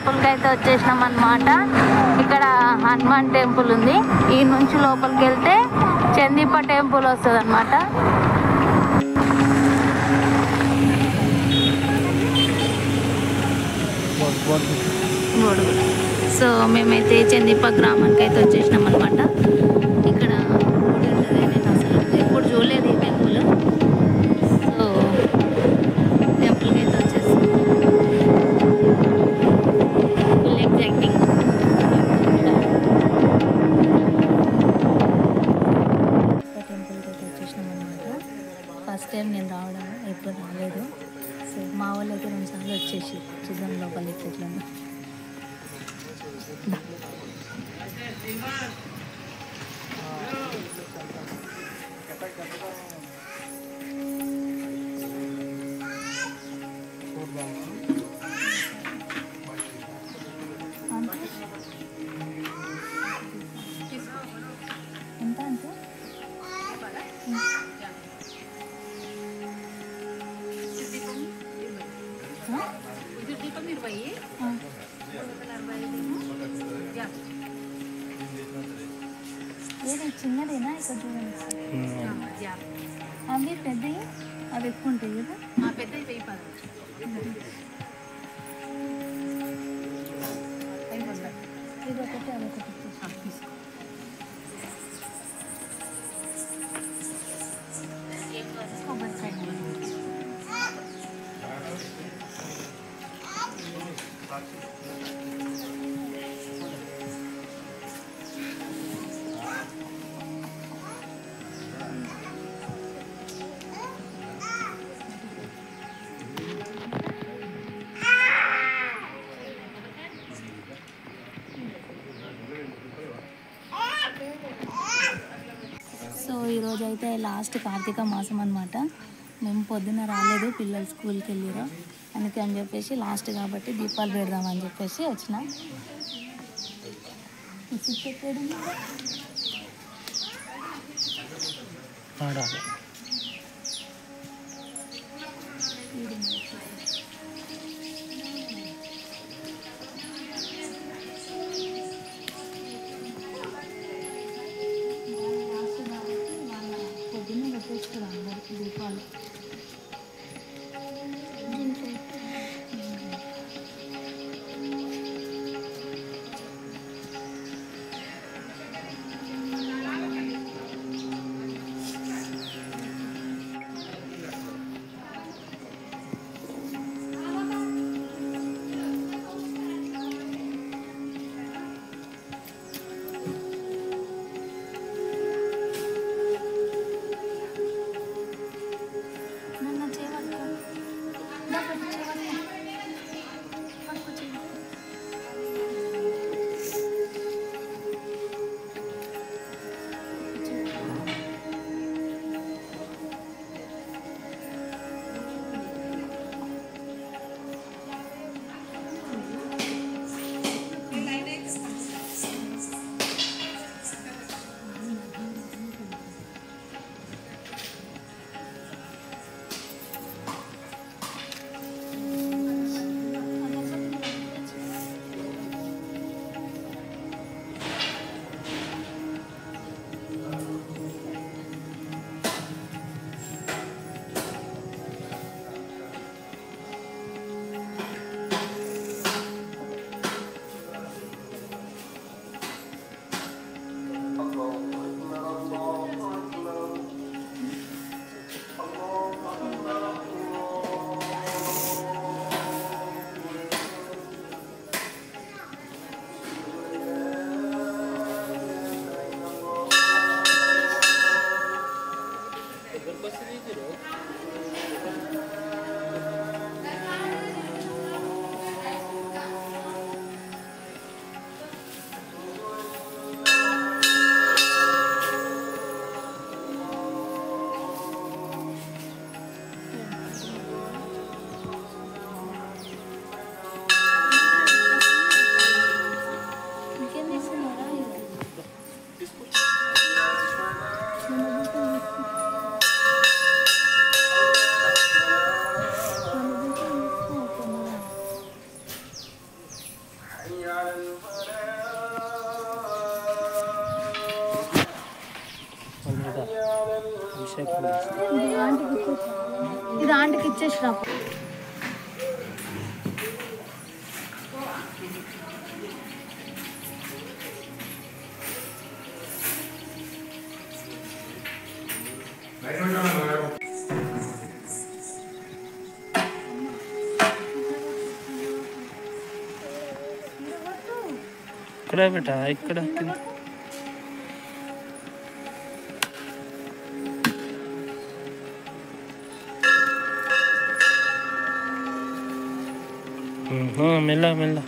టెంపుల్కి అయితే వచ్చేసినాం అన్నమాట. ఇక్కడ హనుమాన్ టెంపుల్ ఉంది. ఈ నుంచి లోపలికి వెళ్తే చందీప టెంపుల్ వస్తుంది అన్నమాట. సో మేమైతే చందీప గ్రామానికి అయితే వచ్చేసినాం అనమాట. ఇక్కడ నేను అసలు ఎప్పుడు చూడలేదు ఈ టెంపుల్. సో టెంపుల్కి అయితే వచ్చేసి ఫుల్ ఎగ్జైటింగ్. టెంపుల్కి అయితే వచ్చేసినాం అనమాట. ఫస్ట్ టైం నేను రావడం, ఎప్పుడు రాలేదు. సో మా వాళ్ళు అయితే 2 సార్లు వచ్చేసి చూద్దాం లోపలికి ఎట్లా. ఎంత అంటే ఏదో చిన్నదేనా ఇక్కడ చూడండి. అవి పెద్దవి, అవి ఎక్కువ ఉంటాయి కదా. పెద్దవి ఇదొకటి అదొకటి తీసుకో. కొబ్బరికాయ సో ఈరోజు అయితే లాస్ట్ కార్తీక మాసం అనమాట. మేము పొద్దున్న రాలేదు, పిల్లలు స్కూల్కి వెళ్ళారు. అందుకే అని చెప్పేసి లాస్ట్ కాబట్టి దీపాలు పెడదామని చెప్పేసి వచ్చిన. పొద్దున్న పెట్టేస్తారు అందరికి దీపాలు. ఇది ఆంటీకి ఇచ్చేసి రా. ఇక్కడ బేటా ఇక్కడ మెల్ల మెల్ల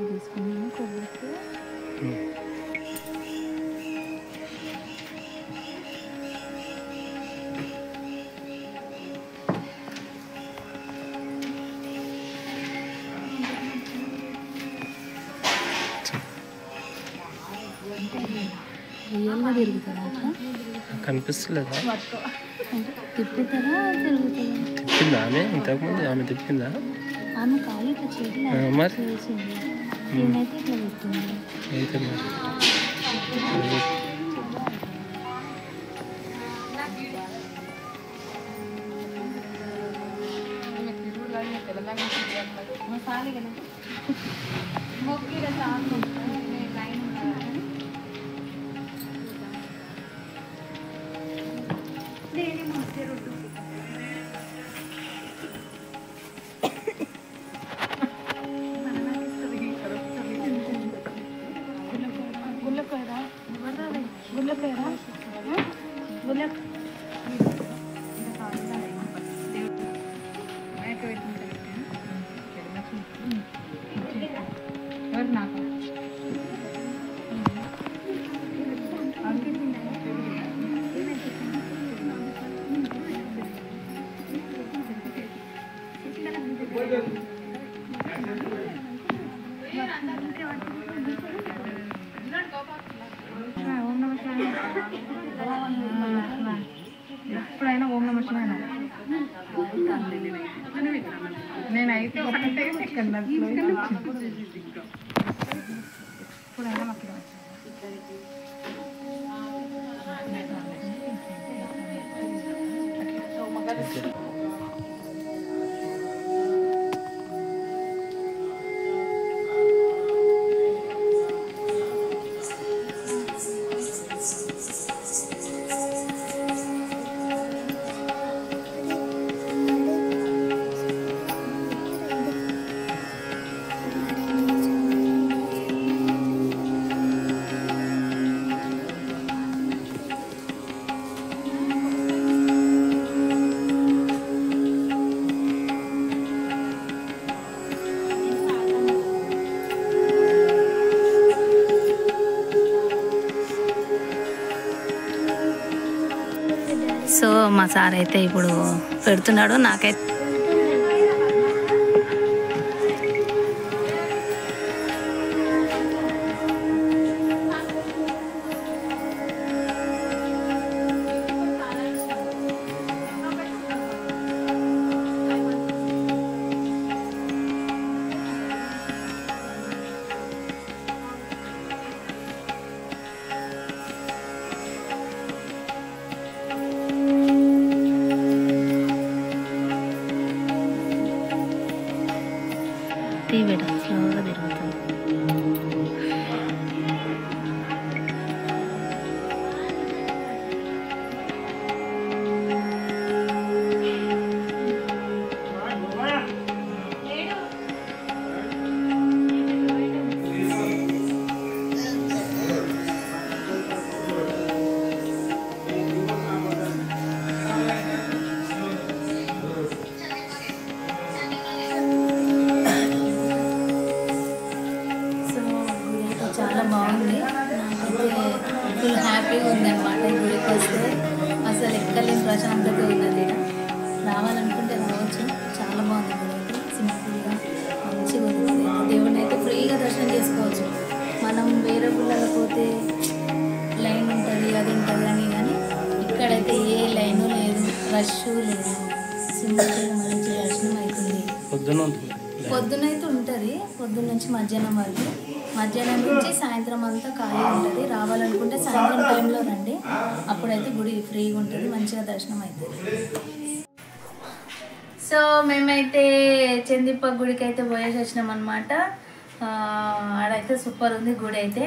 తీసుకున్నాను కొబ్బరికి. రియల్గా తిరుగుతుందా? కనిపిస్తలేదా? తిప్పుతారా తిరుగుతుందా? తిప్పిందా ఆమె ఇంతకుముందు? ఆమె తిప్పిందా? ఆమె కాలు ఇట్లా చేతులు మరి చేసింది. నేనైతే ఇట్లా పెట్టింది. అయితే మరి ఎప్పుడైనా ఓం నమ శివాయ. నేనైతే ఎప్పుడైనా మాకు సో మా సార్ అయితే ఇప్పుడు పెడుతున్నాడు. నాకైతే బేట స్లోగా తిరుగుతుంది. చాలా బాగుంది. నాకైతే ఫుల్ హ్యాపీగా ఉందన్నమాట. గుడికి వస్తే అసలు ఎక్కలేని ప్రశాంతత ఉన్నది. రావాలనుకుంటే రావచ్చు. చాలా బాగుంది గుడి అయితే. రష్ లేదు, సింపుల్గా మంచి దర్శనం అవుతుంది. పొద్దునైతే ఉంటుంది, పొద్దున్న నుంచి మధ్యాహ్నం వరకు, మధ్యాహ్నం నుంచి సాయంత్రం అంతా ఖాళీ ఉంటుంది. రావాలనుకుంటే సాయంత్రం టైంలో రండి, అప్పుడైతే గుడి ఫ్రీగా ఉంటుంది, మంచిగా దర్శనం అవుతుంది. సో మేమైతే చందిప్ప గుడికి అయితే పోయేసి వచ్చినాం అనమాట. ఆడైతే సూపర్ ఉంది గుడి అయితే.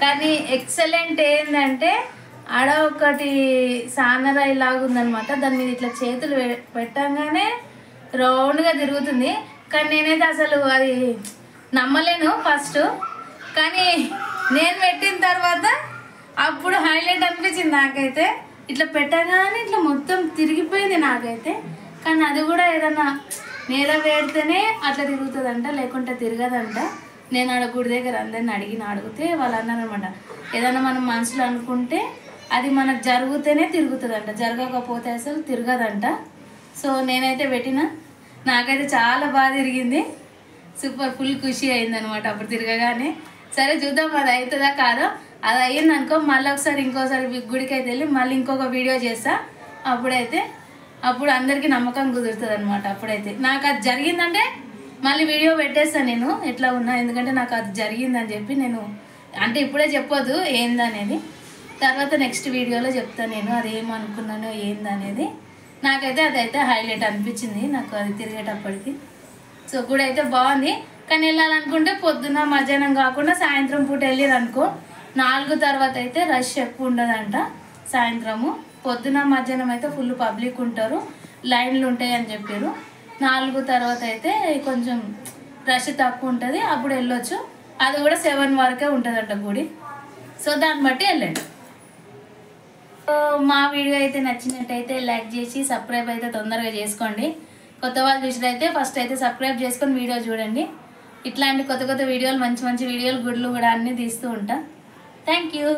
కానీ ఎక్సలెంట్ ఏంటంటే ఆడ ఒకటి సానరాయి లాగా ఉందనమాట. దాని మీద ఇట్లా చేతులు పెట్టంగానే రౌండ్గా తిరుగుతుంది. కానీ నేనైతే అసలు అది నమ్మలేను ఫస్ట్, కానీ నేను పెట్టిన తర్వాత అప్పుడు హైలైట్ అనిపించింది నాకైతే. ఇట్లా పెట్టగానే ఇట్లా మొత్తం తిరిగిపోయింది నాకైతే. కానీ అది కూడా ఏదన్నా నేల వేడితేనే అట్లా తిరుగుతుందంట, లేకుంటే తిరగదంట. నేను ఆడ గుడి దగ్గర అందరిని అడిగితే వాళ్ళు అన్నారనమాట, ఏదన్నా మనం మనసులో అనుకుంటే అది మనకు జరుగుతూనే తిరుగుతుందంట, జరగకపోతే అసలు తిరగదంట. సో నేనైతే పెట్టిన, నాకైతే చాలా బాగా తిరిగింది, సూపర్ ఫుల్ ఖుషి అయిందనమాట అప్పుడు తిరగగానే. సరే చూద్దాం అది అవుతుందా కాదో. అది అయ్యింది అనుకో మళ్ళీ ఒకసారి ఇంకోసారి గుడికి అయితే వెళ్ళి మళ్ళీ ఇంకొక వీడియో చేస్తా. అప్పుడు అందరికీ నమ్మకం కుదురుతుంది అనమాట. అప్పుడైతే నాకు అది జరిగిందంటే మళ్ళీ వీడియో పెట్టేస్తాను నేను ఎట్లా ఉన్నా, ఎందుకంటే నాకు అది జరిగిందని చెప్పి నేను అంటే ఇప్పుడే చెప్పొద్దు ఏందనేది, తర్వాత నెక్స్ట్ వీడియోలో చెప్తాను నేను అది ఏమనుకున్నానో ఏందనేది. నాకైతే అదైతే హైలైట్ అనిపించింది నాకు అది తిరిగేటప్పటికి. సో గుడి అయితే బాగుంది, కానీ వెళ్ళాలనుకుంటే పొద్దున్న మధ్యాహ్నం కాకుండా సాయంత్రం పూట వెళ్ళిరనుకో 4 తర్వాత అయితే రష్ ఎక్కువ ఉండదంట. సాయంత్రము పొద్దున మధ్యాహ్నం అయితే ఫుల్ పబ్లిక్ ఉంటారు, లైన్లు ఉంటాయి అని చెప్పారు. 4 తర్వాత అయితే కొంచెం రష్ తక్కువ ఉంటుంది, అప్పుడు వెళ్ళొచ్చు. అది కూడా 7 వరకే ఉంటుందంట గుడి. సో దాన్ని బట్టి వెళ్ళండి. మా వీడియో అయితే నచ్చినట్టయితే లైక్ చేసి సబ్స్క్రైబ్ అయితే తొందరగా చేసుకోండి. కొత్త వాళ్ళు చూసినట్టయితే ఫస్ట్ అయితే సబ్స్క్రైబ్ చేసుకొని వీడియో చూడండి. ఇట్లాంటి కొత్త వీడియోలు మంచి వీడియోలు గుడ్లు కూడా అన్నీ తీస్తూ ఉంటా. Thank you.